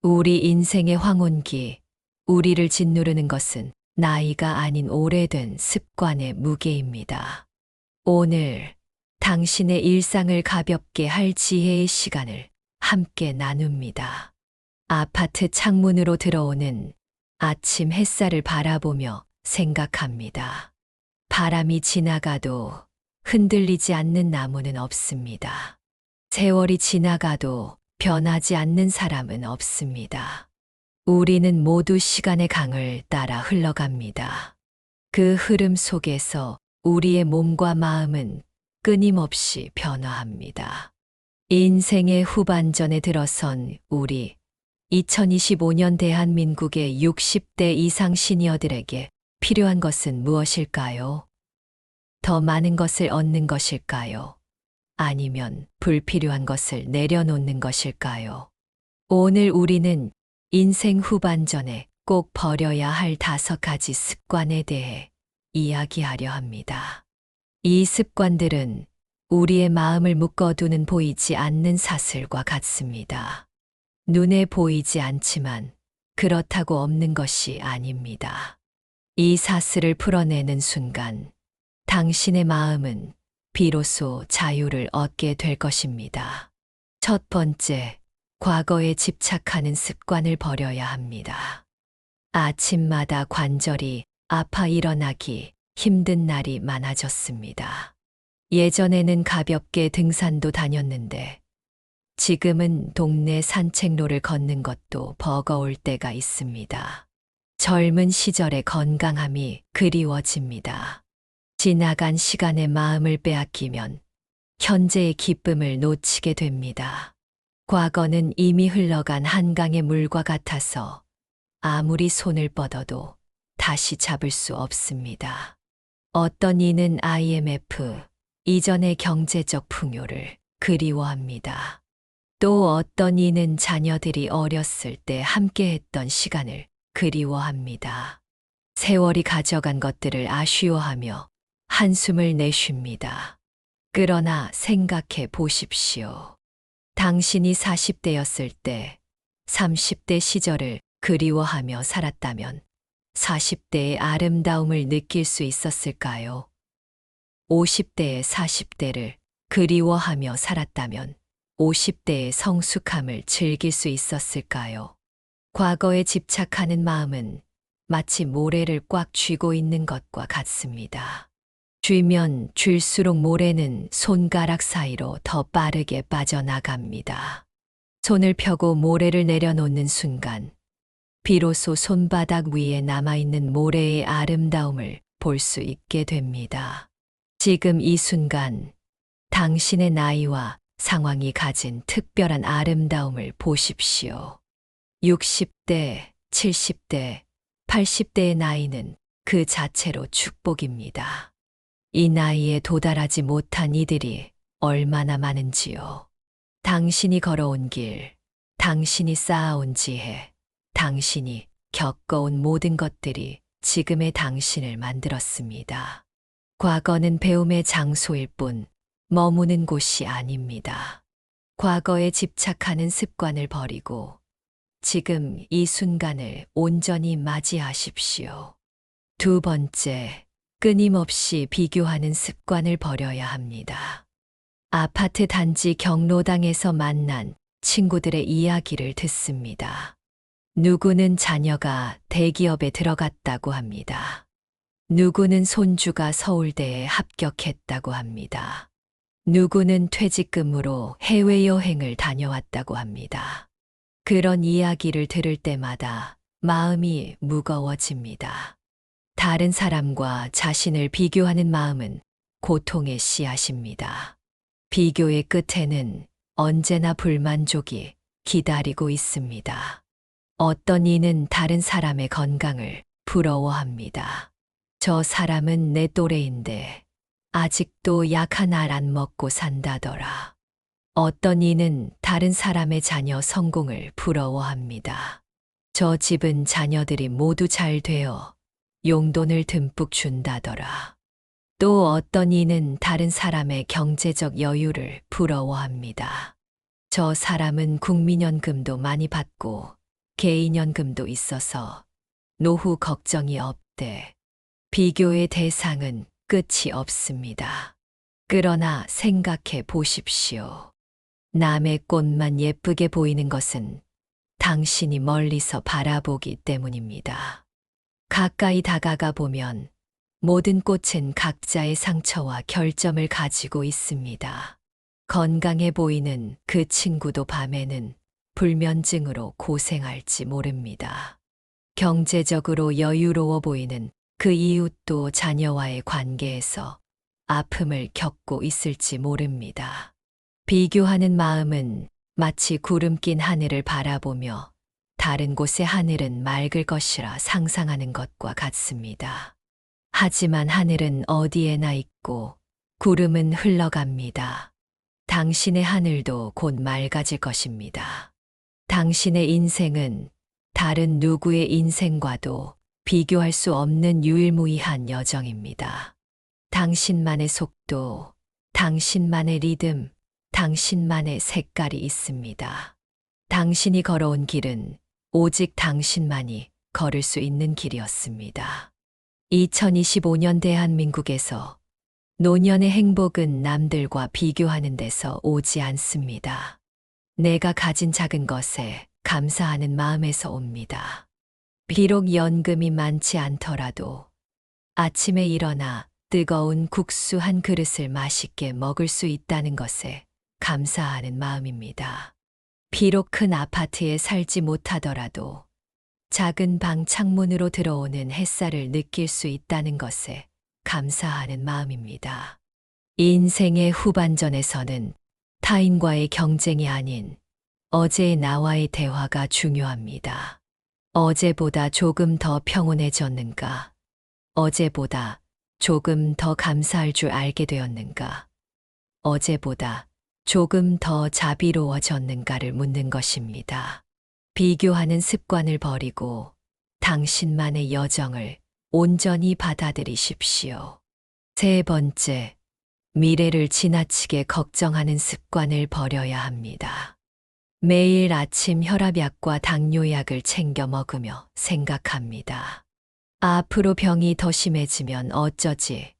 우리 인생의 황혼기, 우리를 짓누르는 것은 나이가 아닌 오래된 습관의 무게입니다. 오늘 당신의 일상을 가볍게 할 지혜의 시간을 함께 나눕니다. 아파트 창문으로 들어오는 아침 햇살을 바라보며 생각합니다. 바람이 지나가도 흔들리지 않는 나무는 없습니다. 세월이 지나가도 변하지 않는 사람은 없습니다. 우리는 모두 시간의 강을 따라 흘러갑니다. 그 흐름 속에서 우리의 몸과 마음은 끊임없이 변화합니다. 인생의 후반전에 들어선 우리 2025년 대한민국의 60대 이상 시니어들에게 필요한 것은 무엇일까요? 더 많은 것을 얻는 것일까요? 아니면 불필요한 것을 내려놓는 것일까요? 오늘 우리는 인생 후반전에 꼭 버려야 할 5가지 습관에 대해 이야기하려 합니다. 이 습관들은 우리의 마음을 묶어두는 보이지 않는 사슬과 같습니다. 눈에 보이지 않지만 그렇다고 없는 것이 아닙니다. 이 사슬을 풀어내는 순간 당신의 마음은 비로소 자유를 얻게 될 것입니다. 첫 번째, 과거에 집착하는 습관을 버려야 합니다. 아침마다 관절이 아파 일어나기 힘든 날이 많아졌습니다. 예전에는 가볍게 등산도 다녔는데 지금은 동네 산책로를 걷는 것도 버거울 때가 있습니다. 젊은 시절의 건강함이 그리워집니다. 지나간 시간의 마음을 빼앗기면 현재의 기쁨을 놓치게 됩니다. 과거는 이미 흘러간 한강의 물과 같아서 아무리 손을 뻗어도 다시 잡을 수 없습니다. 어떤 이는 IMF, 이전의 경제적 풍요를 그리워합니다. 또 어떤 이는 자녀들이 어렸을 때 함께했던 시간을 그리워합니다. 세월이 가져간 것들을 아쉬워하며 한숨을 내쉽니다. 그러나 생각해 보십시오. 당신이 40대였을 때 30대 시절을 그리워하며 살았다면 40대의 아름다움을 느낄 수 있었을까요? 50대의 40대를 그리워하며 살았다면 50대의 성숙함을 즐길 수 있었을까요? 과거에 집착하는 마음은 마치 모래를 꽉 쥐고 있는 것과 같습니다. 쥐면 쥘수록 모래는 손가락 사이로 더 빠르게 빠져나갑니다. 손을 펴고 모래를 내려놓는 순간 비로소 손바닥 위에 남아있는 모래의 아름다움을 볼 수 있게 됩니다. 지금 이 순간 당신의 나이와 상황이 가진 특별한 아름다움을 보십시오. 60대, 70대, 80대의 나이는 그 자체로 축복입니다. 이 나이에 도달하지 못한 이들이 얼마나 많은지요. 당신이 걸어온 길, 당신이 쌓아온 지혜, 당신이 겪어온 모든 것들이 지금의 당신을 만들었습니다. 과거는 배움의 장소일 뿐 머무는 곳이 아닙니다. 과거에 집착하는 습관을 버리고 지금 이 순간을 온전히 맞이하십시오. 두 번째, 끊임없이 비교하는 습관을 버려야 합니다. 아파트 단지 경로당에서 만난 친구들의 이야기를 듣습니다. 누구는 자녀가 대기업에 들어갔다고 합니다. 누구는 손주가 서울대에 합격했다고 합니다. 누구는 퇴직금으로 해외여행을 다녀왔다고 합니다. 그런 이야기를 들을 때마다 마음이 무거워집니다. 다른 사람과 자신을 비교하는 마음은 고통의 씨앗입니다. 비교의 끝에는 언제나 불만족이 기다리고 있습니다. 어떤 이는 다른 사람의 건강을 부러워합니다. 저 사람은 내 또래인데 아직도 약 하나 안 먹고 산다더라. 어떤 이는 다른 사람의 자녀 성공을 부러워합니다. 저 집은 자녀들이 모두 잘 되어 용돈을 듬뿍 준다더라. 또 어떤 이는 다른 사람의 경제적 여유를 부러워합니다. 저 사람은 국민연금도 많이 받고 개인연금도 있어서 노후 걱정이 없대. 비교의 대상은 끝이 없습니다. 그러나 생각해 보십시오. 남의 꽃만 예쁘게 보이는 것은 당신이 멀리서 바라보기 때문입니다. 가까이 다가가 보면 모든 꽃은 각자의 상처와 결점을 가지고 있습니다. 건강해 보이는 그 친구도 밤에는 불면증으로 고생할지 모릅니다. 경제적으로 여유로워 보이는 그 이웃도 자녀와의 관계에서 아픔을 겪고 있을지 모릅니다. 비교하는 마음은 마치 구름 낀 하늘을 바라보며 다른 곳의 하늘은 맑을 것이라 상상하는 것과 같습니다. 하지만 하늘은 어디에나 있고 구름은 흘러갑니다. 당신의 하늘도 곧 맑아질 것입니다. 당신의 인생은 다른 누구의 인생과도 비교할 수 없는 유일무이한 여정입니다. 당신만의 속도, 당신만의 리듬, 당신만의 색깔이 있습니다. 당신이 걸어온 길은 오직 당신만이 걸을 수 있는 길이었습니다. 2025년 대한민국에서 노년의 행복은 남들과 비교하는 데서 오지 않습니다. 내가 가진 작은 것에 감사하는 마음에서 옵니다. 비록 연금이 많지 않더라도 아침에 일어나 뜨거운 국수 한 그릇을 맛있게 먹을 수 있다는 것에 감사하는 마음입니다. 비록 큰 아파트에 살지 못하더라도 작은 방 창문으로 들어오는 햇살을 느낄 수 있다는 것에 감사하는 마음입니다. 인생의 후반전에서는 타인과의 경쟁이 아닌 어제의 나와의 대화가 중요합니다. 어제보다 조금 더 평온해졌는가? 어제보다 조금 더 감사할 줄 알게 되었는가? 어제보다 조금 더 자비로워졌는가를 묻는 것입니다. 비교하는 습관을 버리고 당신만의 여정을 온전히 받아들이십시오. 세 번째, 미래를 지나치게 걱정하는 습관을 버려야 합니다. 매일 아침 혈압약과 당뇨약을 챙겨 먹으며 생각합니다. 앞으로 병이 더 심해지면 어쩌지?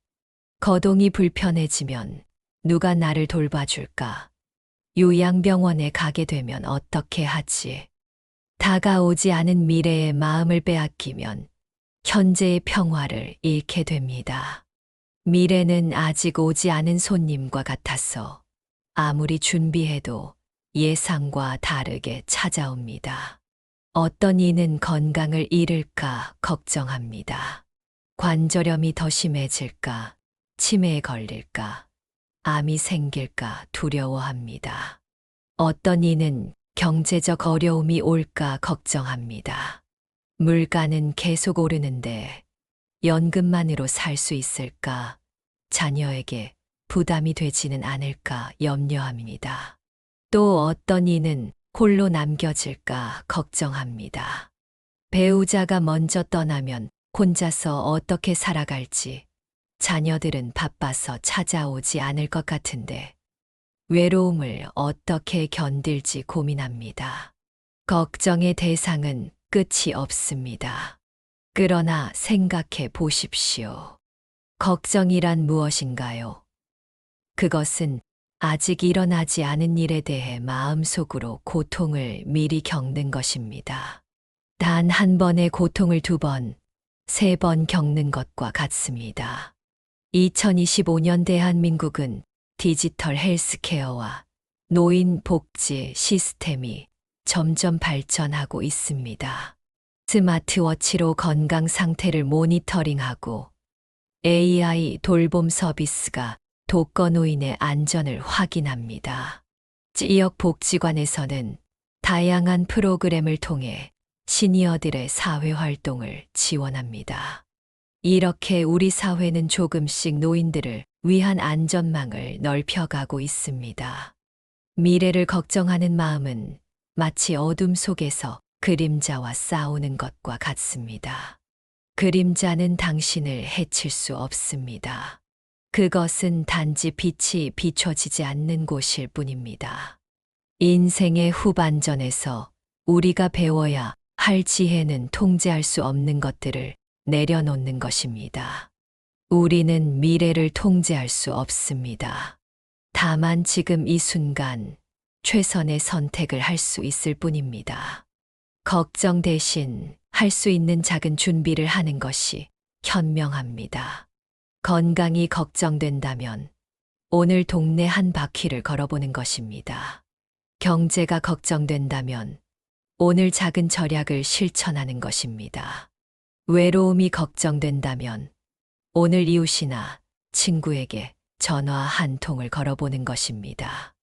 거동이 불편해지면 누가 나를 돌봐줄까? 요양병원에 가게 되면 어떻게 하지? 다가오지 않은 미래의 마음을 빼앗기면 현재의 평화를 잃게 됩니다. 미래는 아직 오지 않은 손님과 같아서 아무리 준비해도 예상과 다르게 찾아옵니다. 어떤 이는 건강을 잃을까 걱정합니다. 관절염이 더 심해질까, 치매에 걸릴까, 암이 생길까 두려워합니다. 어떤 이는 경제적 어려움이 올까 걱정합니다. 물가는 계속 오르는데 연금만으로 살 수 있을까? 자녀에게 부담이 되지는 않을까 염려합니다. 또 어떤 이는 홀로 남겨질까 걱정합니다. 배우자가 먼저 떠나면 혼자서 어떻게 살아갈지, 자녀들은 바빠서 찾아오지 않을 것 같은데 외로움을 어떻게 견딜지 고민합니다. 걱정의 대상은 끝이 없습니다. 그러나 생각해 보십시오. 걱정이란 무엇인가요? 그것은 아직 일어나지 않은 일에 대해 마음속으로 고통을 미리 겪는 것입니다. 단 한 번의 고통을 두 번, 세 번 겪는 것과 같습니다. 2025년 대한민국은 디지털 헬스케어와 노인 복지 시스템이 점점 발전하고 있습니다. 스마트워치로 건강 상태를 모니터링하고 AI 돌봄 서비스가 독거노인의 안전을 확인합니다. 지역 복지관에서는 다양한 프로그램을 통해 시니어들의 사회 활동을 지원합니다. 이렇게 우리 사회는 조금씩 노인들을 위한 안전망을 넓혀가고 있습니다. 미래를 걱정하는 마음은 마치 어둠 속에서 그림자와 싸우는 것과 같습니다. 그림자는 당신을 해칠 수 없습니다. 그것은 단지 빛이 비춰지지 않는 곳일 뿐입니다. 인생의 후반전에서 우리가 배워야 할 지혜는 통제할 수 없는 것들을 내려놓는 것입니다. 우리는 미래를 통제할 수 없습니다. 다만 지금 이 순간 최선의 선택을 할 수 있을 뿐입니다. 걱정 대신 할 수 있는 작은 준비를 하는 것이 현명합니다. 건강이 걱정된다면 오늘 동네 한 바퀴를 걸어보는 것입니다. 경제가 걱정된다면 오늘 작은 절약을 실천하는 것입니다. 외로움이 걱정된다면 오늘 이웃이나 친구에게 전화 한 통을 걸어보는 것입니다.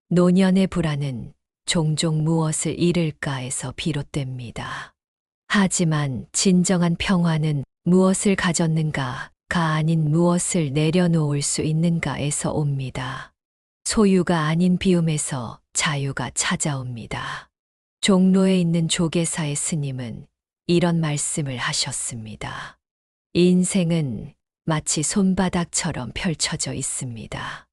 노년의 불안은 종종 무엇을 잃을까에서 비롯됩니다. 하지만 진정한 평화는 무엇을 가졌는가가 아닌 무엇을 내려놓을 수 있는가에서 옵니다. 소유가 아닌 비움에서 자유가 찾아옵니다. 종로에 있는 조계사의 스님은 이런 말씀을 하셨습니다. 인생은 마치 손바닥처럼 펼쳐져 있습니다.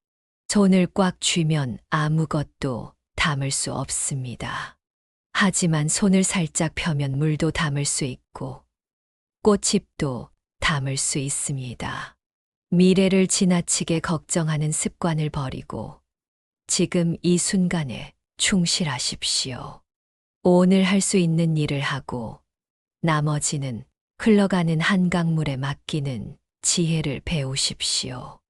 손을 꽉 쥐면 아무것도 담을 수 없습니다. 하지만 손을 살짝 펴면 물도 담을 수 있고 꽃잎도 담을 수 있습니다. 미래를 지나치게 걱정하는 습관을 버리고 지금 이 순간에 충실하십시오. 오늘 할 수 있는 일을 하고 나머지는 흘러가는 한강물에 맡기는 지혜를 배우십시오.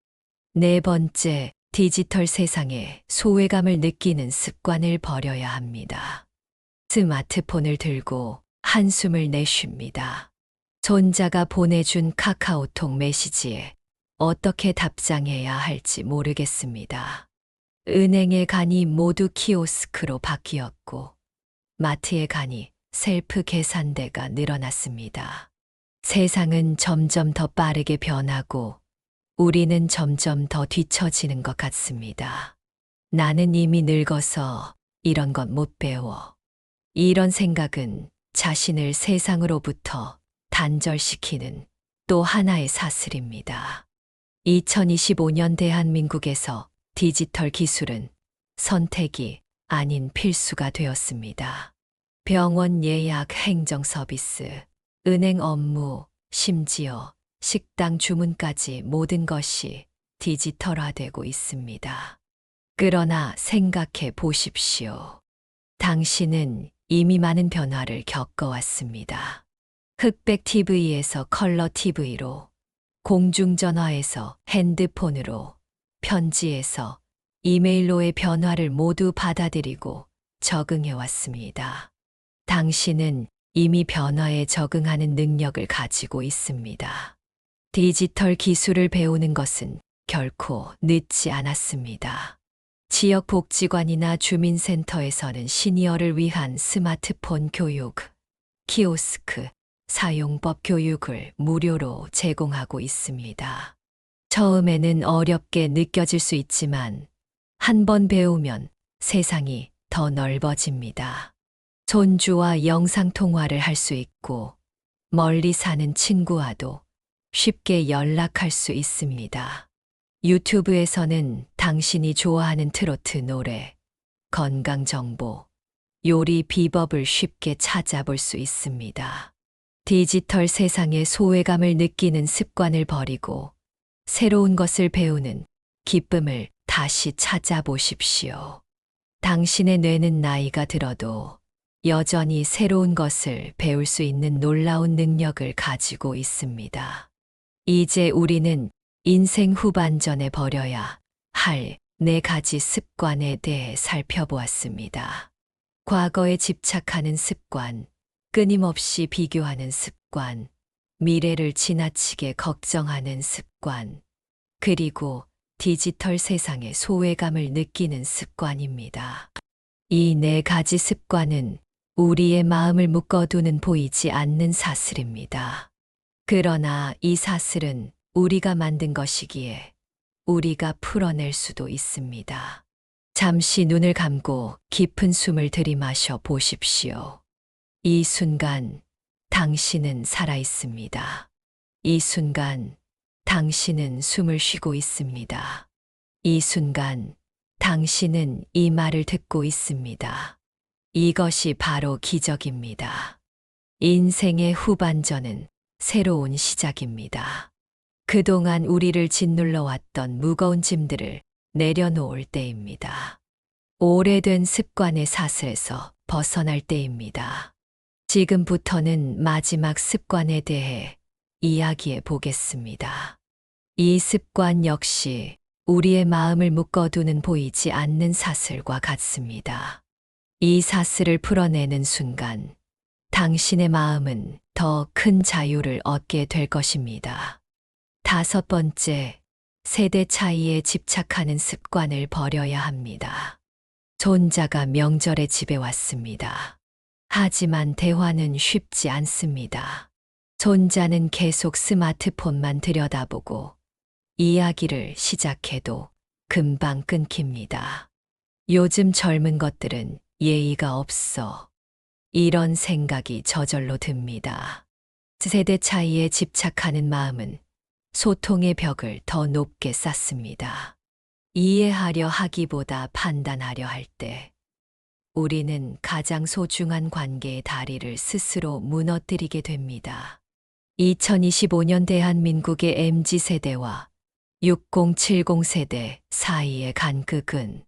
네 번째, 디지털 세상에 소외감을 느끼는 습관을 버려야 합니다. 스마트폰을 들고 한숨을 내쉽니다. 손자가 보내준 카카오톡 메시지에 어떻게 답장해야 할지 모르겠습니다. 은행에 가니 모두 키오스크로 바뀌었고 마트에 가니 셀프 계산대가 늘어났습니다. 세상은 점점 더 빠르게 변하고 우리는 점점 더 뒤처지는 것 같습니다. 나는 이미 늙어서 이런 것 못 배워. 이런 생각은 자신을 세상으로부터 단절시키는 또 하나의 사슬입니다. 2025년 대한민국에서 디지털 기술은 선택이 아닌 필수가 되었습니다. 병원 예약 행정 서비스, 은행 업무, 심지어 식당 주문까지 모든 것이 디지털화되고 있습니다. 그러나 생각해 보십시오. 당신은 이미 많은 변화를 겪어왔습니다. 흑백 TV에서 컬러 TV로, 공중전화에서 핸드폰으로, 편지에서 이메일로의 변화를 모두 받아들이고 적응해왔습니다. 당신은 이미 변화에 적응하는 능력을 가지고 있습니다. 디지털 기술을 배우는 것은 결코 늦지 않았습니다. 지역 복지관이나 주민센터에서는 시니어를 위한 스마트폰 교육, 키오스크, 사용법 교육을 무료로 제공하고 있습니다. 처음에는 어렵게 느껴질 수 있지만 한 번 배우면 세상이 더 넓어집니다. 손주와 영상통화를 할 수 있고 멀리 사는 친구와도 쉽게 연락할 수 있습니다. 유튜브에서는 당신이 좋아하는 트로트 노래, 건강 정보, 요리 비법을 쉽게 찾아볼 수 있습니다. 디지털 세상의 소외감을 느끼는 습관을 버리고 새로운 것을 배우는 기쁨을 다시 찾아보십시오. 당신의 뇌는 나이가 들어도 여전히 새로운 것을 배울 수 있는 놀라운 능력을 가지고 있습니다. 이제 우리는 인생 후반전에 버려야 할 4가지 습관에 대해 살펴보았습니다. 과거에 집착하는 습관, 끊임없이 비교하는 습관, 미래를 지나치게 걱정하는 습관, 그리고 디지털 세상의 소외감을 느끼는 습관입니다. 이 4가지 습관은 우리의 마음을 묶어두는 보이지 않는 사슬입니다. 그러나 이 사슬은 우리가 만든 것이기에 우리가 풀어낼 수도 있습니다. 잠시 눈을 감고 깊은 숨을 들이마셔 보십시오. 이 순간 당신은 살아 있습니다. 이 순간 당신은 숨을 쉬고 있습니다. 이 순간 당신은 이 말을 듣고 있습니다. 이것이 바로 기적입니다. 인생의 후반전은 새로운 시작입니다. 그동안 우리를 짓눌러 왔던 무거운 짐들을 내려놓을 때입니다. 오래된 습관의 사슬에서 벗어날 때입니다. 지금부터는 마지막 습관에 대해 이야기해 보겠습니다. 이 습관 역시 우리의 마음을 묶어두는 보이지 않는 사슬과 같습니다. 이 사슬을 풀어내는 순간 당신의 마음은 더 큰 자유를 얻게 될 것입니다. 다섯 번째, 세대 차이에 집착하는 습관을 버려야 합니다. 손자가 명절에 집에 왔습니다. 하지만 대화는 쉽지 않습니다. 손자는 계속 스마트폰만 들여다보고 이야기를 시작해도 금방 끊깁니다. 요즘 젊은 것들은 예의가 없어. 이런 생각이 저절로 듭니다. 세대 차이에 집착하는 마음은 소통의 벽을 더 높게 쌓습니다. 이해하려 하기보다 판단하려 할 때, 우리는 가장 소중한 관계의 다리를 스스로 무너뜨리게 됩니다. 2025년 대한민국의 MZ세대와 6070 세대 사이의 간극은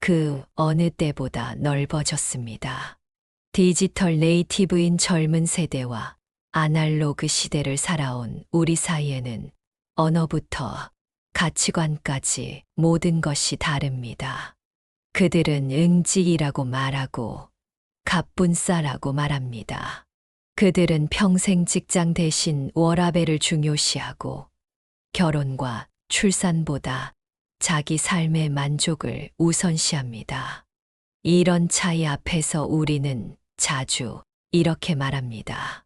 그 어느 때보다 넓어졌습니다. 디지털 네이티브인 젊은 세대와 아날로그 시대를 살아온 우리 사이에는 언어부터 가치관까지 모든 것이 다릅니다. 그들은 응직이라고 말하고 갑분싸라고 말합니다. 그들은 평생 직장 대신 워라밸을 중요시하고 결혼과 출산보다 자기 삶의 만족을 우선시합니다. 이런 차이 앞에서 우리는 자주 이렇게 말합니다.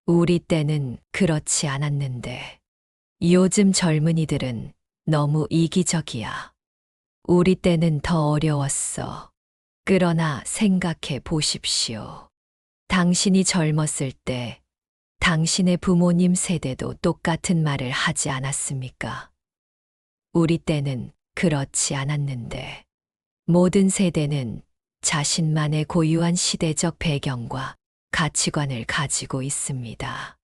우리 때는 그렇지 않았는데. 요즘 젊은이들은 너무 이기적이야. 우리 때는 더 어려웠어. 그러나 생각해 보십시오. 당신이 젊었을 때 당신의 부모님 세대도 똑같은 말을 하지 않았습니까? 우리 때는 그렇지 않았는데. 모든 세대는 자신만의 고유한 시대적 배경과 가치관을 가지고 있습니다.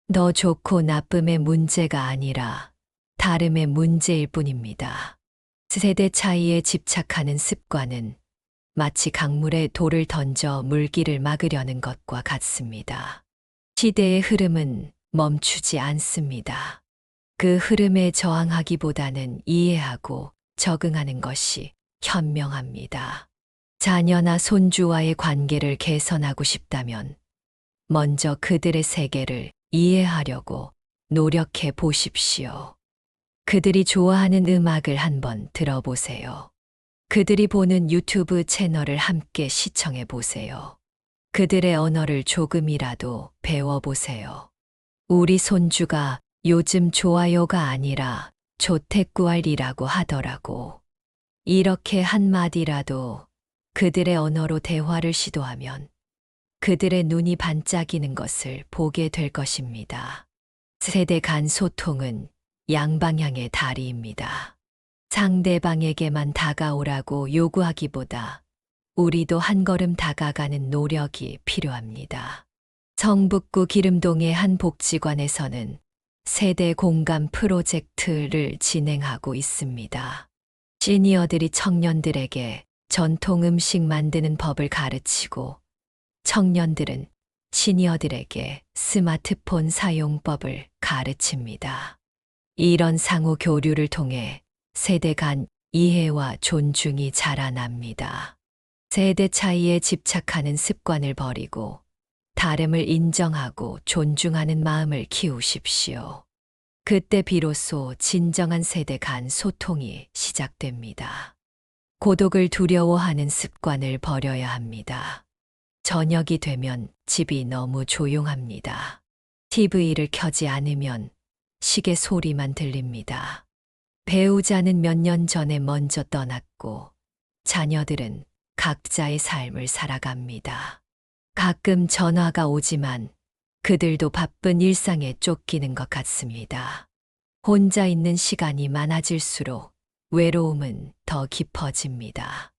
너 좋고 나쁨의 문제가 아니라 다름의 문제일 뿐입니다. 세대 차이에 집착하는 습관은 마치 강물에 돌을 던져 물기를 막으려는 것과 같습니다. 시대의 흐름은 멈추지 않습니다. 그 흐름에 저항하기보다는 이해하고 적응하는 것이 현명합니다. 자녀나 손주와의 관계를 개선하고 싶다면 먼저 그들의 세계를 이해하려고 노력해 보십시오. 그들이 좋아하는 음악을 한번 들어보세요. 그들이 보는 유튜브 채널을 함께 시청해 보세요. 그들의 언어를 조금이라도 배워보세요. 우리 손주가 요즘 좋아요가 아니라 조태꾸알이라고 하더라고. 이렇게 한마디라도 그들의 언어로 대화를 시도하면 그들의 눈이 반짝이는 것을 보게 될 것입니다. 세대 간 소통은 양방향의 다리입니다. 상대방에게만 다가오라고 요구하기보다 우리도 한 걸음 다가가는 노력이 필요합니다. 성북구 기름동의 한 복지관에서는 세대 공감 프로젝트를 진행하고 있습니다. 시니어들이 청년들에게 전통 음식 만드는 법을 가르치고 청년들은 시니어들에게 스마트폰 사용법을 가르칩니다. 이런 상호 교류를 통해 세대 간 이해와 존중이 자라납니다. 세대 차이에 집착하는 습관을 버리고 다름을 인정하고 존중하는 마음을 키우십시오. 그때 비로소 진정한 세대 간 소통이 시작됩니다. 고독을 두려워하는 습관을 버려야 합니다. 저녁이 되면 집이 너무 조용합니다. TV를 켜지 않으면 시계 소리만 들립니다. 배우자는 몇 년 전에 먼저 떠났고 자녀들은 각자의 삶을 살아갑니다. 가끔 전화가 오지만 그들도 바쁜 일상에 쫓기는 것 같습니다. 혼자 있는 시간이 많아질수록 외로움은 더 깊어집니다.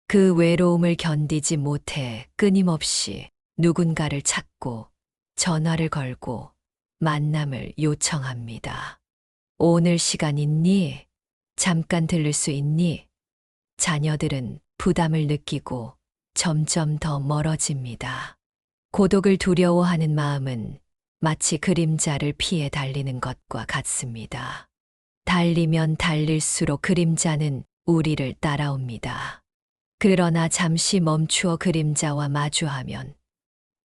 그 외로움을 견디지 못해 끊임없이 누군가를 찾고 전화를 걸고 만남을 요청합니다. 오늘 시간 있니? 잠깐 들를 수 있니? 자녀들은 부담을 느끼고 점점 더 멀어집니다. 고독을 두려워하는 마음은 마치 그림자를 피해 달리는 것과 같습니다. 달리면 달릴수록 그림자는 우리를 따라옵니다. 그러나 잠시 멈추어 그림자와 마주하면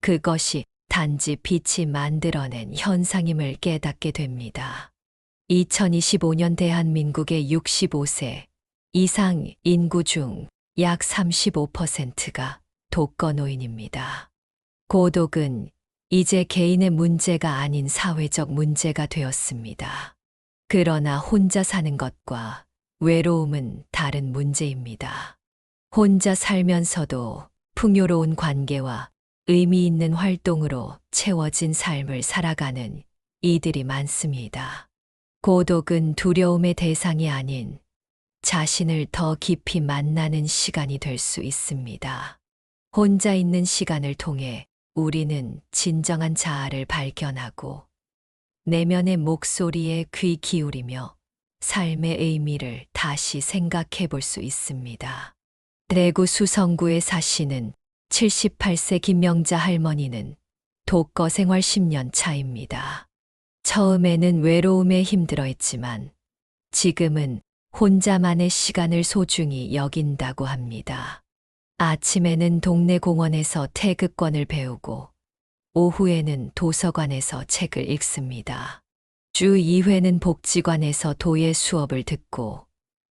그것이 단지 빛이 만들어낸 현상임을 깨닫게 됩니다. 2025년 대한민국의 65세 이상 인구 중 약 35%가 독거노인입니다. 고독은 이제 개인의 문제가 아닌 사회적 문제가 되었습니다. 그러나 혼자 사는 것과 외로움은 다른 문제입니다. 혼자 살면서도 풍요로운 관계와 의미 있는 활동으로 채워진 삶을 살아가는 이들이 많습니다. 고독은 두려움의 대상이 아닌 자신을 더 깊이 만나는 시간이 될 수 있습니다. 혼자 있는 시간을 통해 우리는 진정한 자아를 발견하고 내면의 목소리에 귀 기울이며 삶의 의미를 다시 생각해 볼 수 있습니다. 대구 수성구에 사시는 78세 김명자 할머니는 독거 생활 10년 차입니다. 처음에는 외로움에 힘들어했지만 지금은 혼자만의 시간을 소중히 여긴다고 합니다. 아침에는 동네 공원에서 태극권을 배우고 오후에는 도서관에서 책을 읽습니다. 주 2회는 복지관에서 도예 수업을 듣고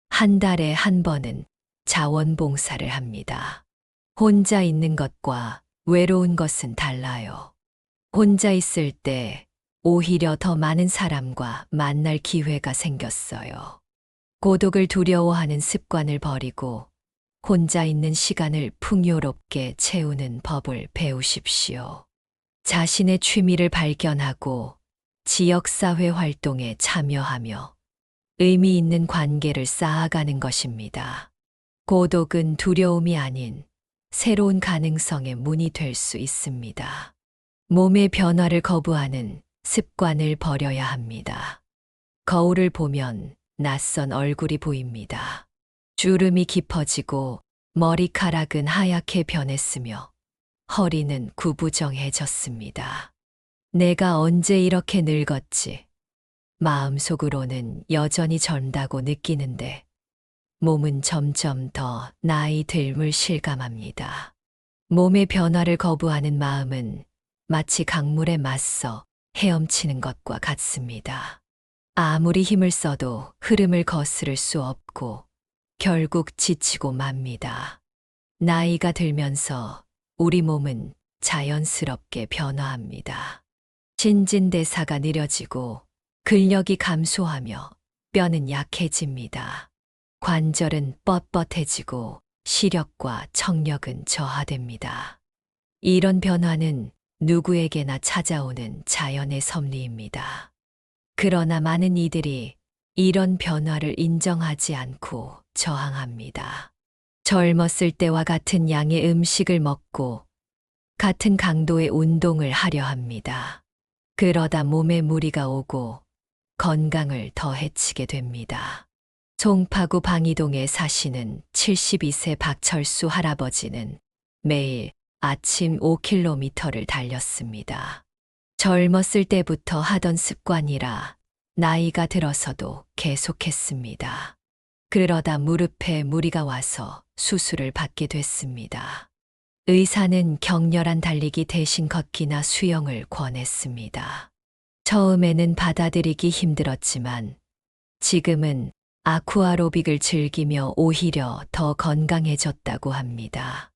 한 달에 한 번은 자원봉사를 합니다. 혼자 있는 것과 외로운 것은 달라요. 혼자 있을 때 오히려 더 많은 사람과 만날 기회가 생겼어요. 고독을 두려워하는 습관을 버리고 혼자 있는 시간을 풍요롭게 채우는 법을 배우십시오. 자신의 취미를 발견하고 지역사회 활동에 참여하며 의미 있는 관계를 쌓아가는 것입니다. 고독은 두려움이 아닌 새로운 가능성의 문이 될 수 있습니다. 몸의 변화를 거부하는 습관을 버려야 합니다. 거울을 보면 낯선 얼굴이 보입니다. 주름이 깊어지고 머리카락은 하얗게 변했으며 허리는 구부정해졌습니다. 내가 언제 이렇게 늙었지? 마음속으로는 여전히 젊다고 느끼는데 몸은 점점 더 나이 듦을 실감합니다. 몸의 변화를 거부하는 마음은 마치 강물에 맞서 헤엄치는 것과 같습니다. 아무리 힘을 써도 흐름을 거스를 수 없고 결국 지치고 맙니다. 나이가 들면서 우리 몸은 자연스럽게 변화합니다. 신진대사가 느려지고 근력이 감소하며 뼈는 약해집니다. 관절은 뻣뻣해지고 시력과 청력은 저하됩니다. 이런 변화는 누구에게나 찾아오는 자연의 섭리입니다. 그러나 많은 이들이 이런 변화를 인정하지 않고 저항합니다. 젊었을 때와 같은 양의 음식을 먹고 같은 강도의 운동을 하려 합니다. 그러다 몸에 무리가 오고 건강을 더 해치게 됩니다. 송파구 방이동에 사시는 72세 박철수 할아버지는 매일 아침 5km를 달렸습니다. 젊었을 때부터 하던 습관이라 나이가 들어서도 계속했습니다. 그러다 무릎에 무리가 와서 수술을 받게 됐습니다. 의사는 격렬한 달리기 대신 걷기나 수영을 권했습니다. 처음에는 받아들이기 힘들었지만 지금은 아쿠아로빅을 즐기며 오히려 더 건강해졌다고 합니다.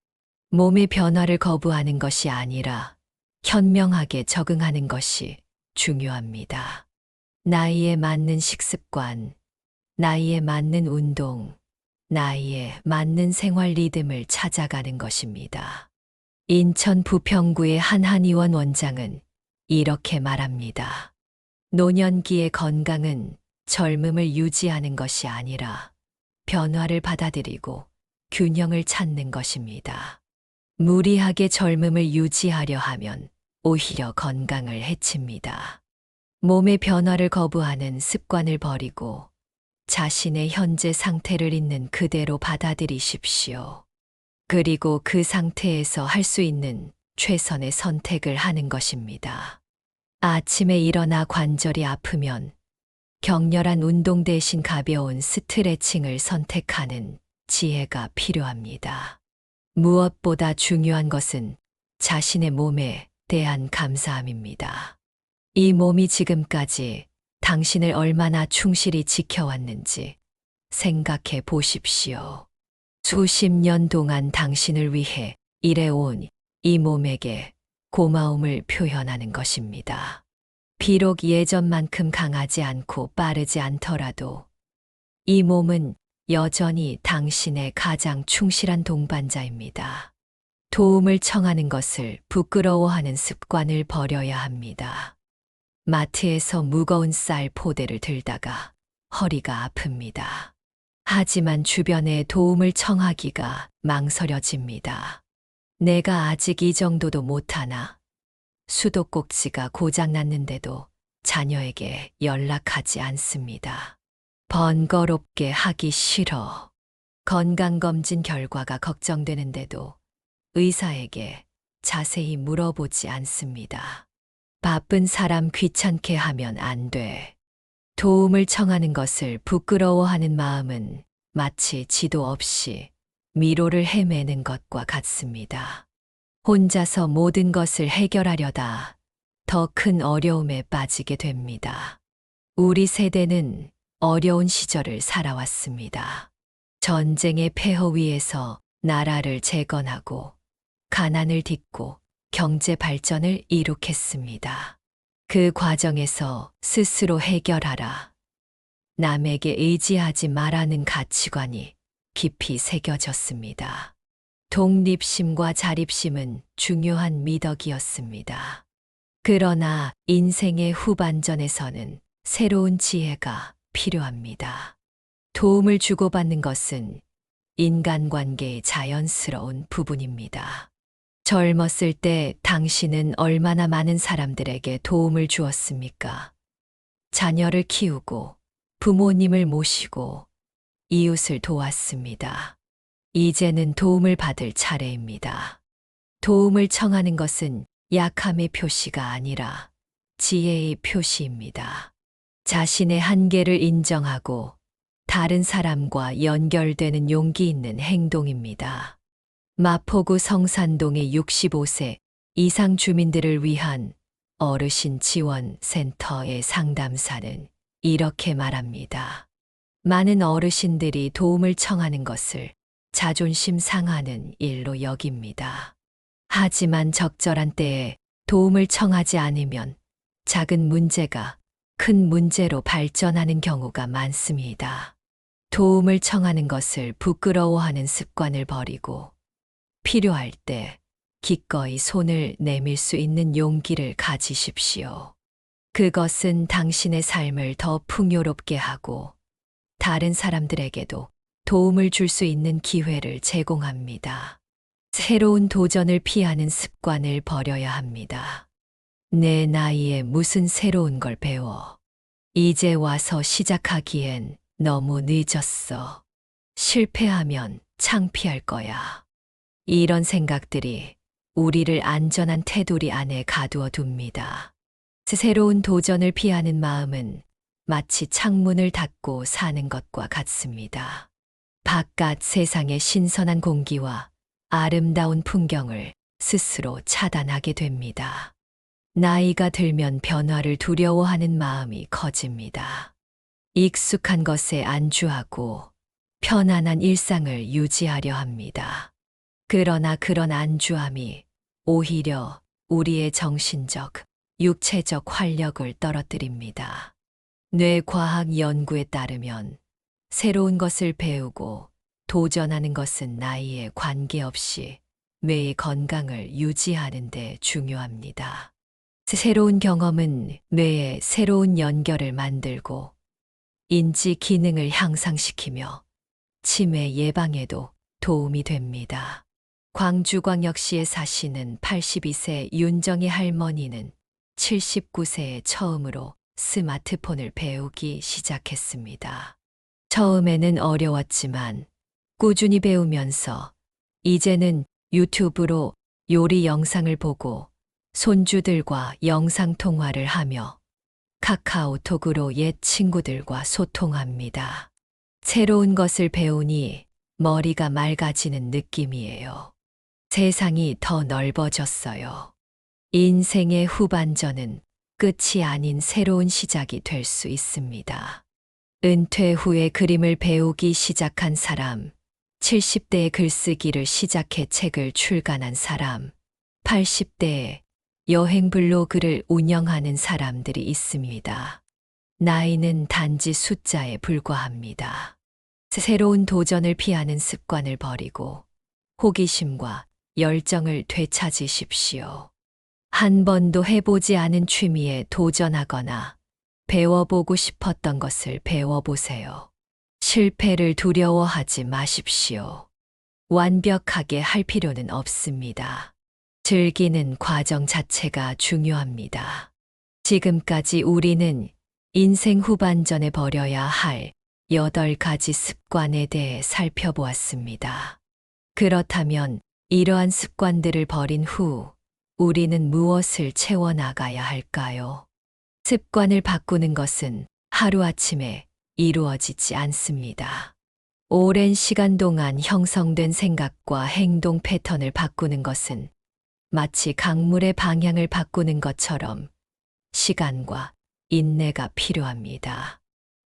몸의 변화를 거부하는 것이 아니라 현명하게 적응하는 것이 중요합니다. 나이에 맞는 식습관, 나이에 맞는 운동, 나이에 맞는 생활 리듬을 찾아가는 것입니다. 인천 부평구의 한 한의원 원장은 이렇게 말합니다. 노년기의 건강은 젊음을 유지하는 것이 아니라 변화를 받아들이고 균형을 찾는 것입니다. 무리하게 젊음을 유지하려 하면 오히려 건강을 해칩니다. 몸의 변화를 거부하는 습관을 버리고 자신의 현재 상태를 있는 그대로 받아들이십시오. 그리고 그 상태에서 할 수 있는 최선의 선택을 하는 것입니다. 아침에 일어나 관절이 아프면 격렬한 운동 대신 가벼운 스트레칭을 선택하는 지혜가 필요합니다. 무엇보다 중요한 것은 자신의 몸에 대한 감사함입니다. 이 몸이 지금까지 당신을 얼마나 충실히 지켜왔는지 생각해 보십시오. 수십 년 동안 당신을 위해 일해온 이 몸에게 고마움을 표현하는 것입니다. 비록 예전만큼 강하지 않고 빠르지 않더라도 이 몸은 여전히 당신의 가장 충실한 동반자입니다. 도움을 청하는 것을 부끄러워하는 습관을 버려야 합니다. 마트에서 무거운 쌀 포대를 들다가 허리가 아픕니다. 하지만 주변에 도움을 청하기가 망설여집니다. 내가 아직 이 정도도 못하나? 수도꼭지가 고장났는데도 자녀에게 연락하지 않습니다. 번거롭게 하기 싫어. 건강검진 결과가 걱정되는데도 의사에게 자세히 물어보지 않습니다. 바쁜 사람 귀찮게 하면 안 돼. 도움을 청하는 것을 부끄러워하는 마음은 마치 지도 없이 미로를 헤매는 것과 같습니다. 혼자서 모든 것을 해결하려다 더 큰 어려움에 빠지게 됩니다. 우리 세대는 어려운 시절을 살아왔습니다. 전쟁의 폐허 위에서 나라를 재건하고 가난을 딛고 경제 발전을 이룩했습니다. 그 과정에서 스스로 해결하라, 남에게 의지하지 말라는 가치관이 깊이 새겨졌습니다. 독립심과 자립심은 중요한 미덕이었습니다. 그러나 인생의 후반전에서는 새로운 지혜가 필요합니다. 도움을 주고받는 것은 인간관계의 자연스러운 부분입니다. 젊었을 때 당신은 얼마나 많은 사람들에게 도움을 주었습니까? 자녀를 키우고 부모님을 모시고 이웃을 도왔습니다. 이제는 도움을 받을 차례입니다. 도움을 청하는 것은 약함의 표시가 아니라 지혜의 표시입니다. 자신의 한계를 인정하고 다른 사람과 연결되는 용기 있는 행동입니다. 마포구 성산동의 65세 이상 주민들을 위한 어르신 지원 센터의 상담사는 이렇게 말합니다. 많은 어르신들이 도움을 청하는 것을 자존심 상하는 일로 여깁니다. 하지만 적절한 때에 도움을 청하지 않으면 작은 문제가 큰 문제로 발전하는 경우가 많습니다. 도움을 청하는 것을 부끄러워하는 습관을 버리고 필요할 때 기꺼이 손을 내밀 수 있는 용기를 가지십시오. 그것은 당신의 삶을 더 풍요롭게 하고 다른 사람들에게도 도움을 줄 수 있는 기회를 제공합니다. 새로운 도전을 피하는 습관을 버려야 합니다. 내 나이에 무슨 새로운 걸 배워. 이제 와서 시작하기엔 너무 늦었어. 실패하면 창피할 거야. 이런 생각들이 우리를 안전한 테두리 안에 가두어 둡니다. 새로운 도전을 피하는 마음은 마치 창문을 닫고 사는 것과 같습니다. 바깥 세상의 신선한 공기와 아름다운 풍경을 스스로 차단하게 됩니다. 나이가 들면 변화를 두려워하는 마음이 커집니다. 익숙한 것에 안주하고 편안한 일상을 유지하려 합니다. 그러나 그런 안주함이 오히려 우리의 정신적, 육체적 활력을 떨어뜨립니다. 뇌과학 연구에 따르면 새로운 것을 배우고 도전하는 것은 나이에 관계없이 뇌의 건강을 유지하는 데 중요합니다. 새로운 경험은 뇌에 새로운 연결을 만들고 인지 기능을 향상시키며 치매 예방에도 도움이 됩니다. 광주광역시에 사시는 82세 윤정희 할머니는 79세에 처음으로 스마트폰을 배우기 시작했습니다. 처음에는 어려웠지만 꾸준히 배우면서 이제는 유튜브로 요리 영상을 보고 손주들과 영상통화를 하며 카카오톡으로 옛 친구들과 소통합니다. 새로운 것을 배우니 머리가 맑아지는 느낌이에요. 세상이 더 넓어졌어요. 인생의 후반전은 끝이 아닌 새로운 시작이 될 수 있습니다. 은퇴 후에 그림을 배우기 시작한 사람, 70대에 글쓰기를 시작해 책을 출간한 사람, 80대에 여행 블로그를 운영하는 사람들이 있습니다. 나이는 단지 숫자에 불과합니다. 새로운 도전을 피하는 습관을 버리고 호기심과 열정을 되찾으십시오. 한 번도 해보지 않은 취미에 도전하거나 배워보고 싶었던 것을 배워보세요. 실패를 두려워하지 마십시오. 완벽하게 할 필요는 없습니다. 즐기는 과정 자체가 중요합니다. 지금까지 우리는 인생 후반전에 버려야 할 8가지 습관에 대해 살펴보았습니다. 그렇다면 이러한 습관들을 버린 후 우리는 무엇을 채워나가야 할까요? 습관을 바꾸는 것은 하루아침에 이루어지지 않습니다. 오랜 시간 동안 형성된 생각과 행동 패턴을 바꾸는 것은 마치 강물의 방향을 바꾸는 것처럼 시간과 인내가 필요합니다.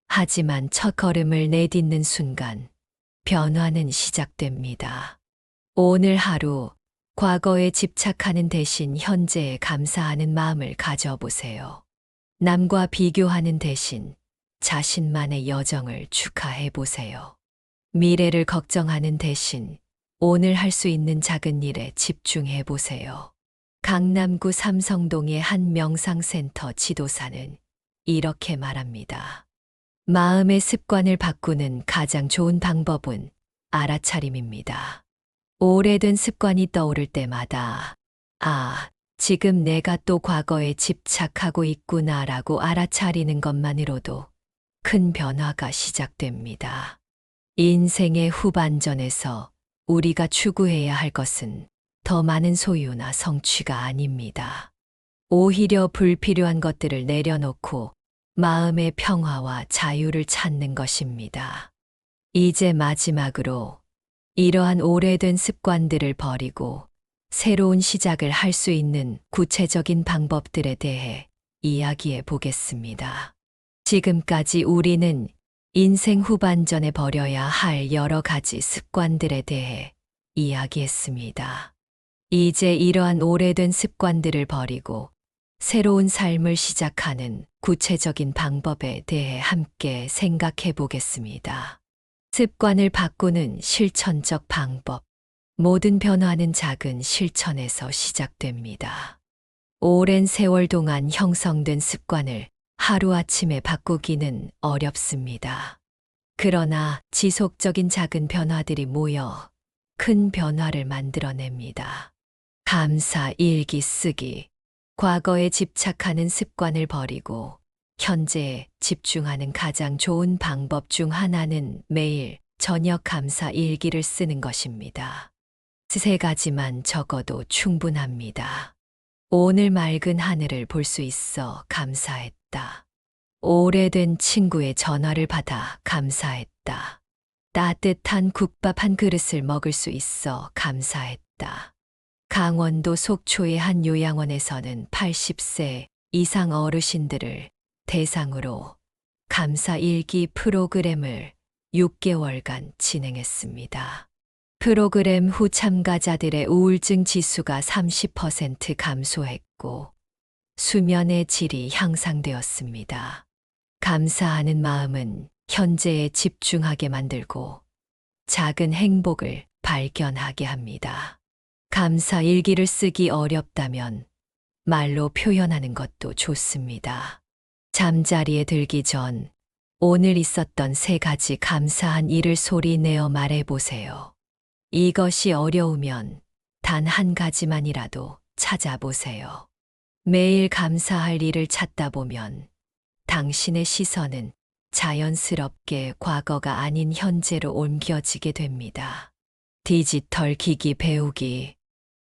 하지만 첫 걸음을 내딛는 순간 변화는 시작됩니다. 오늘 하루 과거에 집착하는 대신 현재에 감사하는 마음을 가져보세요. 남과 비교하는 대신 자신만의 여정을 축하해 보세요. 미래를 걱정하는 대신 오늘 할 수 있는 작은 일에 집중해 보세요. 강남구 삼성동의 한 명상센터 지도사는 이렇게 말합니다. 마음의 습관을 바꾸는 가장 좋은 방법은 알아차림입니다. 오래된 습관이 떠오를 때마다 지금 내가 또 과거에 집착하고 있구나라고 알아차리는 것만으로도 큰 변화가 시작됩니다. 인생의 후반전에서 우리가 추구해야 할 것은 더 많은 소유나 성취가 아닙니다. 오히려 불필요한 것들을 내려놓고 마음의 평화와 자유를 찾는 것입니다. 이제 마지막으로 이러한 오래된 습관들을 버리고 새로운 시작을 할 수 있는 구체적인 방법들에 대해 이야기해 보겠습니다. 지금까지 우리는 인생 후반전에 버려야 할 여러 가지 습관들에 대해 이야기했습니다. 이제 이러한 오래된 습관들을 버리고 새로운 삶을 시작하는 구체적인 방법에 대해 함께 생각해 보겠습니다. 습관을 바꾸는 실천적 방법. 모든 변화는 작은 실천에서 시작됩니다. 오랜 세월 동안 형성된 습관을 하루아침에 바꾸기는 어렵습니다. 그러나 지속적인 작은 변화들이 모여 큰 변화를 만들어냅니다. 감사 일기 쓰기. 과거에 집착하는 습관을 버리고 현재에 집중하는 가장 좋은 방법 중 하나는 매일 저녁 감사 일기를 쓰는 것입니다. 3가지만 적어도 충분합니다. 오늘 맑은 하늘을 볼 수 있어 감사했다. 오래된 친구의 전화를 받아 감사했다. 따뜻한 국밥 한 그릇을 먹을 수 있어 감사했다. 강원도 속초의 한 요양원에서는 80세 이상 어르신들을 대상으로 감사일기 프로그램을 6개월간 진행했습니다. 프로그램 후 참가자들의 우울증 지수가 30% 감소했고 수면의 질이 향상되었습니다. 감사하는 마음은 현재에 집중하게 만들고 작은 행복을 발견하게 합니다. 감사 일기를 쓰기 어렵다면 말로 표현하는 것도 좋습니다. 잠자리에 들기 전 오늘 있었던 3가지 감사한 일을 소리 내어 말해보세요. 이것이 어려우면 단 한 가지만이라도 찾아보세요. 매일 감사할 일을 찾다 보면 당신의 시선은 자연스럽게 과거가 아닌 현재로 옮겨지게 됩니다. 디지털 기기 배우기.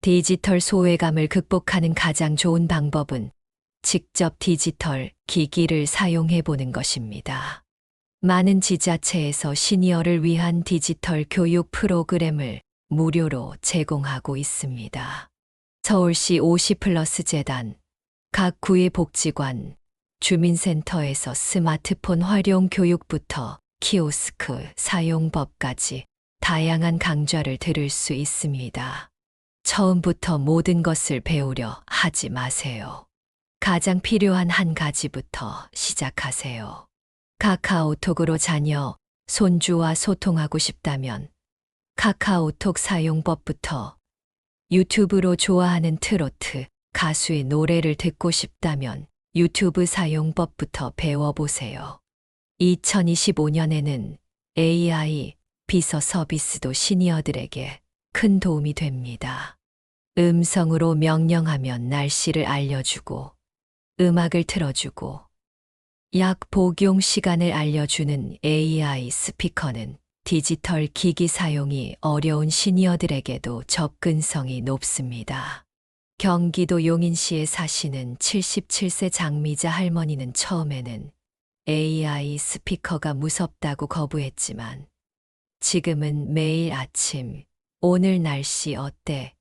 디지털 소외감을 극복하는 가장 좋은 방법은 직접 디지털 기기를 사용해 보는 것입니다. 많은 지자체에서 시니어를 위한 디지털 교육 프로그램을 무료로 제공하고 있습니다. 서울시 50플러스 재단, 각 구의 복지관, 주민센터에서 스마트폰 활용 교육부터 키오스크 사용법까지 다양한 강좌를 들을 수 있습니다. 처음부터 모든 것을 배우려 하지 마세요. 가장 필요한 한 가지부터 시작하세요. 카카오톡으로 자녀, 손주와 소통하고 싶다면 카카오톡 사용법부터, 유튜브로 좋아하는 트로트 가수의 노래를 듣고 싶다면 유튜브 사용법부터 배워보세요. 2025년에는 AI 비서 서비스도 시니어들에게 큰 도움이 됩니다. 음성으로 명령하면 날씨를 알려주고, 음악을 틀어주고, 약 복용 시간을 알려주는 AI 스피커는 디지털 기기 사용이 어려운 시니어들에게도 접근성이 높습니다. 경기도 용인시에 사시는 77세 장미자 할머니는 처음에는 AI 스피커가 무섭다고 거부했지만 지금은 매일 아침 "오늘 날씨 어때?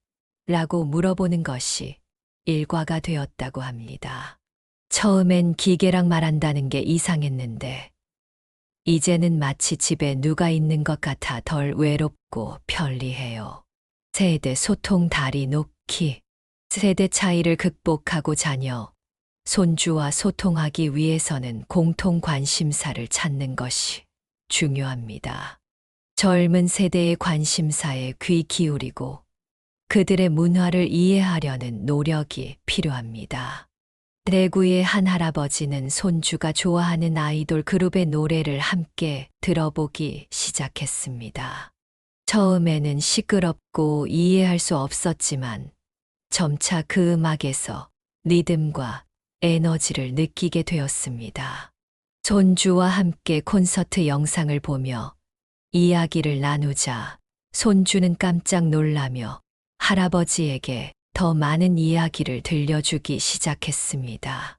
라고 물어보는 것이 일과가 되었다고 합니다. 처음엔 기계랑 말한다는 게 이상했는데 이제는 마치 집에 누가 있는 것 같아 덜 외롭고 편리해요. 세대 소통 다리 놓기. 세대 차이를 극복하고 자녀, 손주와 소통하기 위해서는 공통 관심사를 찾는 것이 중요합니다. 젊은 세대의 관심사에 귀 기울이고 그들의 문화를 이해하려는 노력이 필요합니다. 대구의 한 할아버지는 손주가 좋아하는 아이돌 그룹의 노래를 함께 들어보기 시작했습니다. 처음에는 시끄럽고 이해할 수 없었지만 점차 그 음악에서 리듬과 에너지를 느끼게 되었습니다. 손주와 함께 콘서트 영상을 보며 이야기를 나누자 손주는 깜짝 놀라며 할아버지에게 더 많은 이야기를 들려주기 시작했습니다.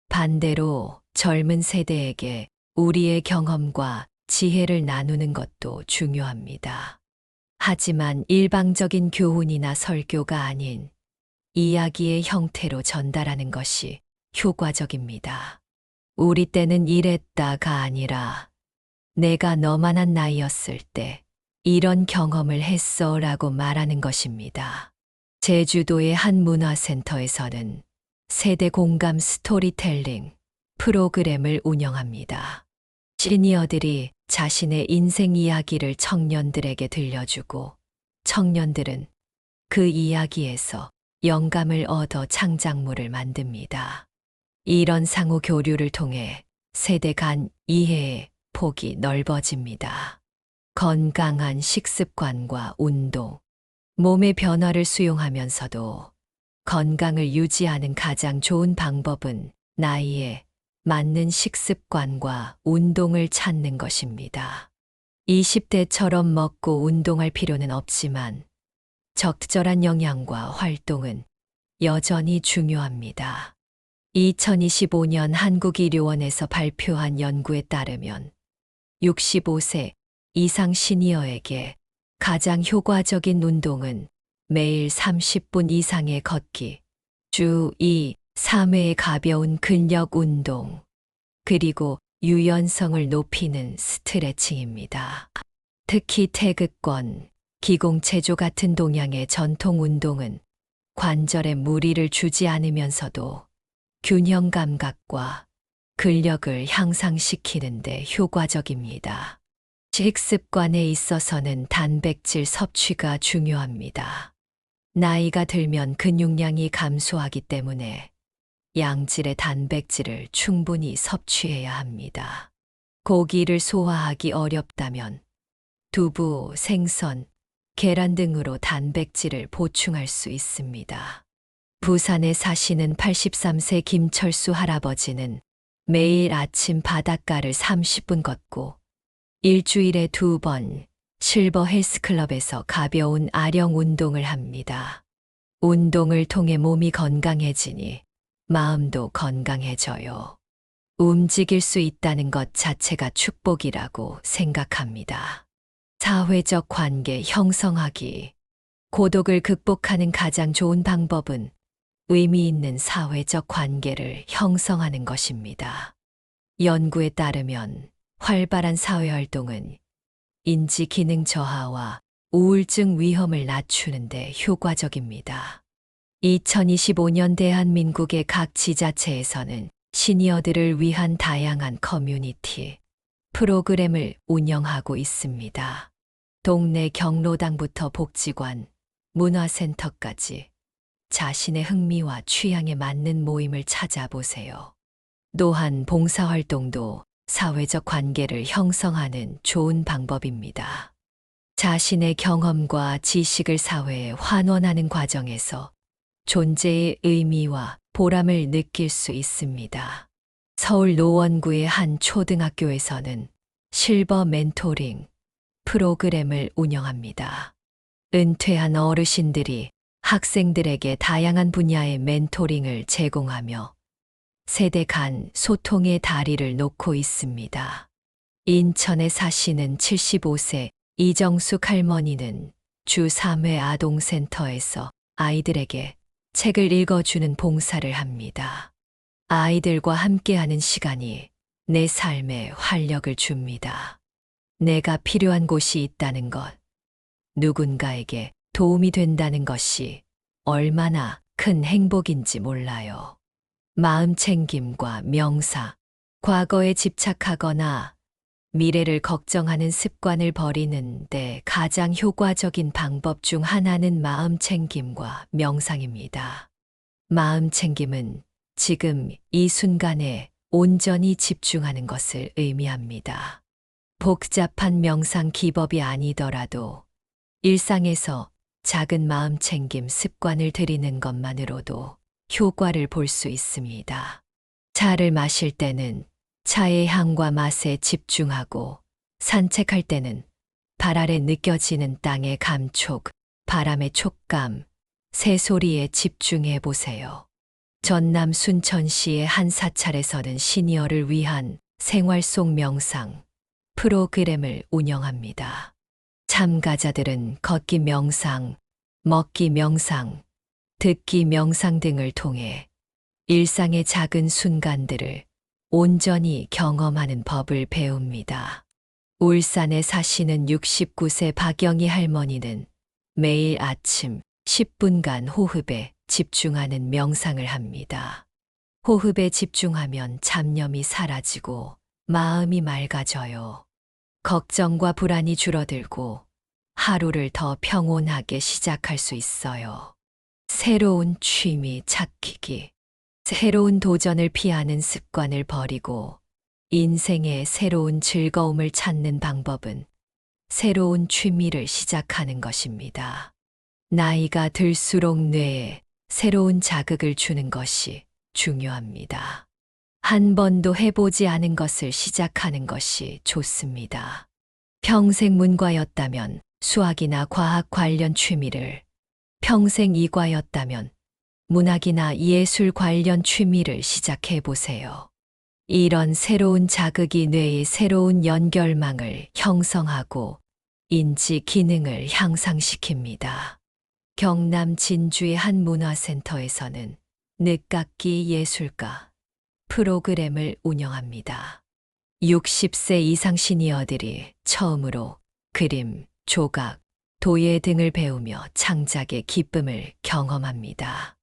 반대로 젊은 세대에게 우리의 경험과 지혜를 나누는 것도 중요합니다. 하지만 일방적인 교훈이나 설교가 아닌 이야기의 형태로 전달하는 것이 효과적입니다. 우리 때는 이랬다가 아니라 내가 너만한 나이였을 때 이런 경험을 했어 라고 말하는 것입니다. 제주도의 한 문화센터에서는 세대 공감 스토리텔링 프로그램을 운영합니다. 시니어들이 자신의 인생 이야기를 청년들에게 들려주고 청년들은 그 이야기에서 영감을 얻어 창작물을 만듭니다. 이런 상호 교류를 통해 세대 간 이해의 폭이 넓어집니다. 건강한 식습관과 운동, 몸의 변화를 수용하면서도 건강을 유지하는 가장 좋은 방법은 나이에 맞는 식습관과 운동을 찾는 것입니다. 20대처럼 먹고 운동할 필요는 없지만 적절한 영양과 활동은 여전히 중요합니다. 2025년 한국의료원에서 발표한 연구에 따르면 65세 이상 시니어에게 가장 효과적인 운동은 매일 30분 이상의 걷기, 주 2, 3회의 가벼운 근력 운동, 그리고 유연성을 높이는 스트레칭입니다. 특히 태극권, 기공체조 같은 동양의 전통 운동은 관절에 무리를 주지 않으면서도 균형 감각과 근력을 향상시키는 데 효과적입니다. 식습관에 있어서는 단백질 섭취가 중요합니다. 나이가 들면 근육량이 감소하기 때문에 양질의 단백질을 충분히 섭취해야 합니다. 고기를 소화하기 어렵다면 두부, 생선, 계란 등으로 단백질을 보충할 수 있습니다. 부산에 사시는 83세 김철수 할아버지는 매일 아침 바닷가를 30분 걷고 일주일에 2번 실버 헬스클럽에서 가벼운 아령 운동을 합니다. 운동을 통해 몸이 건강해지니 마음도 건강해져요. 움직일 수 있다는 것 자체가 축복이라고 생각합니다. 사회적 관계 형성하기. 고독을 극복하는 가장 좋은 방법은 의미 있는 사회적 관계를 형성하는 것입니다. 연구에 따르면 활발한 사회활동은 인지 기능 저하와 우울증 위험을 낮추는 데 효과적입니다. 2025년 대한민국의 각 지자체에서는 시니어들을 위한 다양한 커뮤니티 프로그램을 운영하고 있습니다. 동네 경로당부터 복지관, 문화센터까지 자신의 흥미와 취향에 맞는 모임을 찾아보세요. 또한 봉사활동도 사회적 관계를 형성하는 좋은 방법입니다. 자신의 경험과 지식을 사회에 환원하는 과정에서 존재의 의미와 보람을 느낄 수 있습니다. 서울 노원구의 한 초등학교에서는 실버 멘토링 프로그램을 운영합니다. 은퇴한 어르신들이 학생들에게 다양한 분야의 멘토링을 제공하며 세대 간 소통의 다리를 놓고 있습니다. 인천에 사시는 75세 이정숙 할머니는 주 3회 아동센터에서 아이들에게 책을 읽어주는 봉사를 합니다. 아이들과 함께하는 시간이 내 삶에 활력을 줍니다. 내가 필요한 곳이 있다는 것, 누군가에게 도움이 된다는 것이 얼마나 큰 행복인지 몰라요. 마음 챙김과 명사, 과거에 집착하거나 미래를 걱정하는 습관을 버리는 데 가장 효과적인 방법 중 하나는 마음 챙김과 명상입니다. 마음 챙김은 지금 이 순간에 온전히 집중하는 것을 의미합니다. 복잡한 명상 기법이 아니더라도 일상에서 작은 마음 챙김 습관을 들이는 것만으로도 효과를 볼 수 있습니다. 차를 마실 때는 차의 향과 맛에 집중하고 산책할 때는 발 아래 느껴지는 땅의 감촉, 바람의 촉감, 새소리에 집중해 보세요. 전남 순천시의 한 사찰에서는 시니어를 위한 생활 속 명상 프로그램을 운영합니다. 참가자들은 걷기 명상, 먹기 명상, 듣기 명상 등을 통해 일상의 작은 순간들을 온전히 경험하는 법을 배웁니다. 울산에 사시는 69세 박영희 할머니는 매일 아침 10분간 호흡에 집중하는 명상을 합니다. 호흡에 집중하면 잡념이 사라지고 마음이 맑아져요. 걱정과 불안이 줄어들고 하루를 더 평온하게 시작할 수 있어요. 새로운 취미 찾기. 새로운 도전을 피하는 습관을 버리고 인생의 새로운 즐거움을 찾는 방법은 새로운 취미를 시작하는 것입니다. 나이가 들수록 뇌에 새로운 자극을 주는 것이 중요합니다. 한 번도 해보지 않은 것을 시작하는 것이 좋습니다. 평생 문과였다면 수학이나 과학 관련 취미를, 평생 이과였다면 문학이나 예술 관련 취미를 시작해 보세요. 이런 새로운 자극이 뇌의 새로운 연결망을 형성하고 인지 기능을 향상시킵니다. 경남 진주의 한 문화센터에서는 늦깎이 예술가 프로그램을 운영합니다. 60세 이상 시니어들이 처음으로 그림, 조각, 도예 등을 배우며 창작의 기쁨을 경험합니다.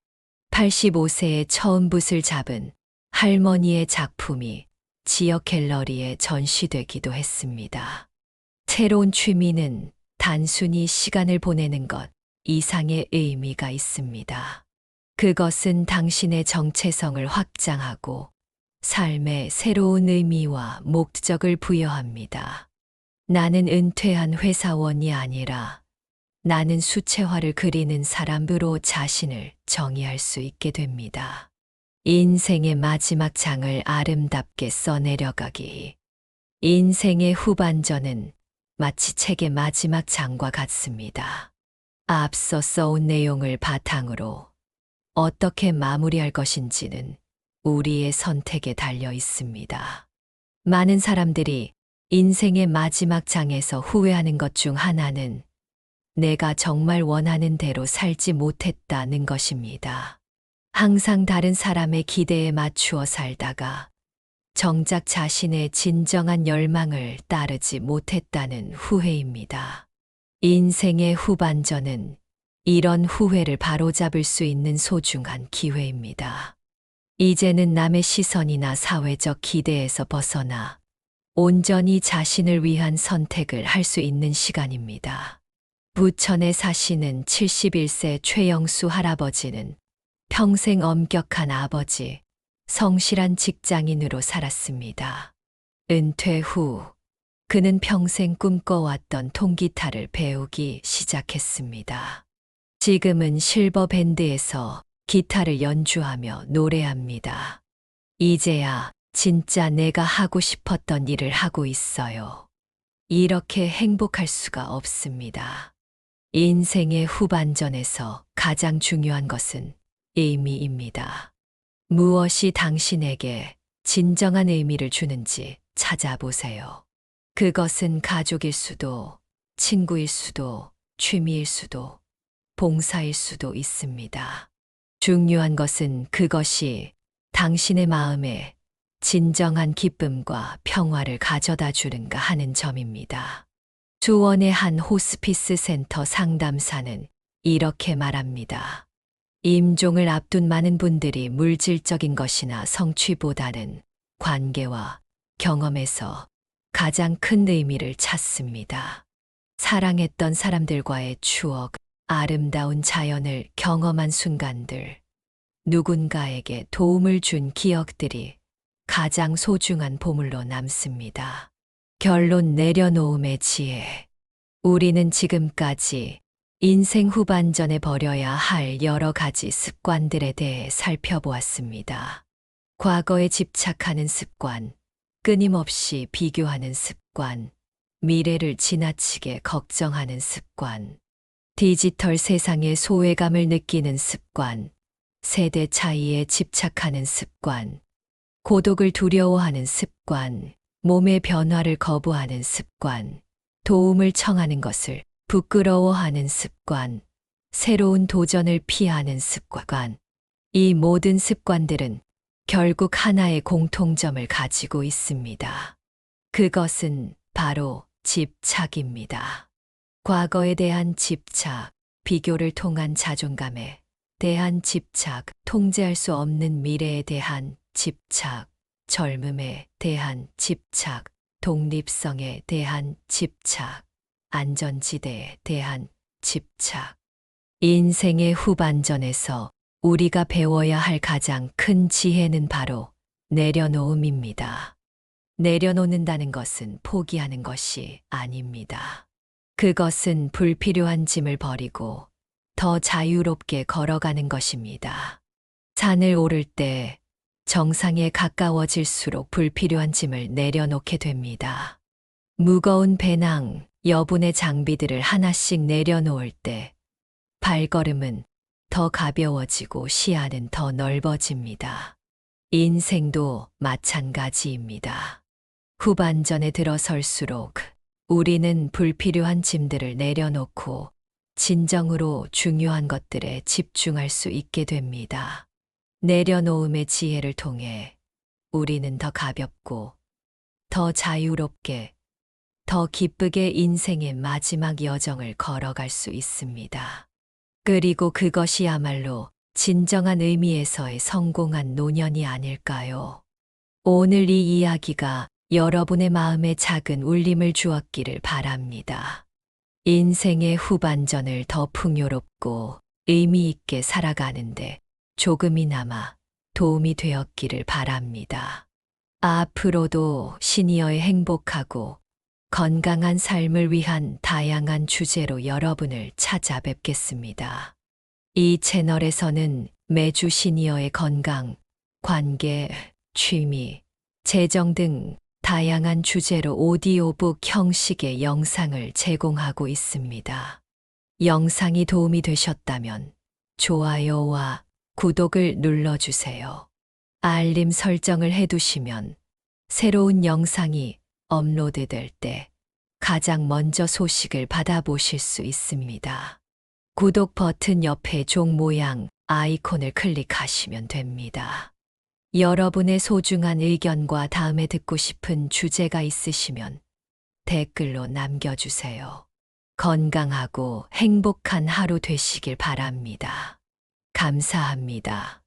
85세에 처음 붓을 잡은 할머니의 작품이 지역 갤러리에 전시되기도 했습니다. 새로운 취미는 단순히 시간을 보내는 것 이상의 의미가 있습니다. 그것은 당신의 정체성을 확장하고 삶에 새로운 의미와 목적을 부여합니다. 나는 은퇴한 회사원이 아니라 나는 수채화를 그리는 사람으로 자신을 정의할 수 있게 됩니다. 인생의 마지막 장을 아름답게 써내려가기. 인생의 후반전은 마치 책의 마지막 장과 같습니다. 앞서 써온 내용을 바탕으로 어떻게 마무리할 것인지는 우리의 선택에 달려 있습니다. 많은 사람들이 인생의 마지막 장에서 후회하는 것 중 하나는 내가 정말 원하는 대로 살지 못했다는 것입니다. 항상 다른 사람의 기대에 맞추어 살다가 정작 자신의 진정한 열망을 따르지 못했다는 후회입니다. 인생의 후반전은 이런 후회를 바로잡을 수 있는 소중한 기회입니다. 이제는 남의 시선이나 사회적 기대에서 벗어나 온전히 자신을 위한 선택을 할 수 있는 시간입니다. 부천에 사시는 71세 최영수 할아버지는 평생 엄격한 아버지, 성실한 직장인으로 살았습니다. 은퇴 후 그는 평생 꿈꿔왔던 통기타를 배우기 시작했습니다. 지금은 실버 밴드에서 기타를 연주하며 노래합니다. 이제야 진짜 내가 하고 싶었던 일을 하고 있어요. 이렇게 행복할 수가 없습니다. 인생의 후반전에서 가장 중요한 것은 의미입니다. 무엇이 당신에게 진정한 의미를 주는지 찾아보세요. 그것은 가족일 수도, 친구일 수도, 취미일 수도, 봉사일 수도 있습니다. 중요한 것은 그것이 당신의 마음에 진정한 기쁨과 평화를 가져다 주는가 하는 점입니다. 수원의 한 호스피스 센터 상담사는 이렇게 말합니다. 임종을 앞둔 많은 분들이 물질적인 것이나 성취보다는 관계와 경험에서 가장 큰 의미를 찾습니다. 사랑했던 사람들과의 추억, 아름다운 자연을 경험한 순간들, 누군가에게 도움을 준 기억들이 가장 소중한 보물로 남습니다. 결론 내려놓음의 지혜. 우리는 지금까지 인생 후반전에 버려야 할 여러 가지 습관들에 대해 살펴보았습니다. 과거에 집착하는 습관, 끊임없이 비교하는 습관, 미래를 지나치게 걱정하는 습관, 디지털 세상의 소외감을 느끼는 습관, 세대 차이에 집착하는 습관, 고독을 두려워하는 습관, 몸의 변화를 거부하는 습관, 도움을 청하는 것을 부끄러워하는 습관, 새로운 도전을 피하는 습관. 이 모든 습관들은 결국 하나의 공통점을 가지고 있습니다. 그것은 바로 집착입니다. 과거에 대한 집착, 비교를 통한 자존감에 대한 집착, 통제할 수 없는 미래에 대한 집착, 젊음에 대한 집착, 독립성에 대한 집착, 안전지대에 대한 집착. 인생의 후반전에서 우리가 배워야 할 가장 큰 지혜는 바로 내려놓음입니다. 내려놓는다는 것은 포기하는 것이 아닙니다. 그것은 불필요한 짐을 버리고 더 자유롭게 걸어가는 것입니다. 산을 오를 때 정상에 가까워질수록 불필요한 짐을 내려놓게 됩니다. 무거운 배낭, 여분의 장비들을 하나씩 내려놓을 때 발걸음은 더 가벼워지고 시야는 더 넓어집니다. 인생도 마찬가지입니다. 후반전에 들어설수록 우리는 불필요한 짐들을 내려놓고 진정으로 중요한 것들에 집중할 수 있게 됩니다. 내려놓음의 지혜를 통해 우리는 더 가볍고 더 자유롭게 더 기쁘게 인생의 마지막 여정을 걸어갈 수 있습니다. 그리고 그것이야말로 진정한 의미에서의 성공한 노년이 아닐까요? 오늘 이 이야기가 여러분의 마음에 작은 울림을 주었기를 바랍니다. 인생의 후반전을 더 풍요롭고 의미 있게 살아가는데 조금이나마 도움이 되었기를 바랍니다. 앞으로도 시니어의 행복하고 건강한 삶을 위한 다양한 주제로 여러분을 찾아뵙겠습니다. 이 채널에서는 매주 시니어의 건강, 관계, 취미, 재정 등 다양한 주제로 오디오북 형식의 영상을 제공하고 있습니다. 영상이 도움이 되셨다면 좋아요와 구독을 눌러주세요. 알림 설정을 해두시면 새로운 영상이 업로드될 때 가장 먼저 소식을 받아보실 수 있습니다. 구독 버튼 옆에 종 모양 아이콘을 클릭하시면 됩니다. 여러분의 소중한 의견과 다음에 듣고 싶은 주제가 있으시면 댓글로 남겨주세요. 건강하고 행복한 하루 되시길 바랍니다. 감사합니다.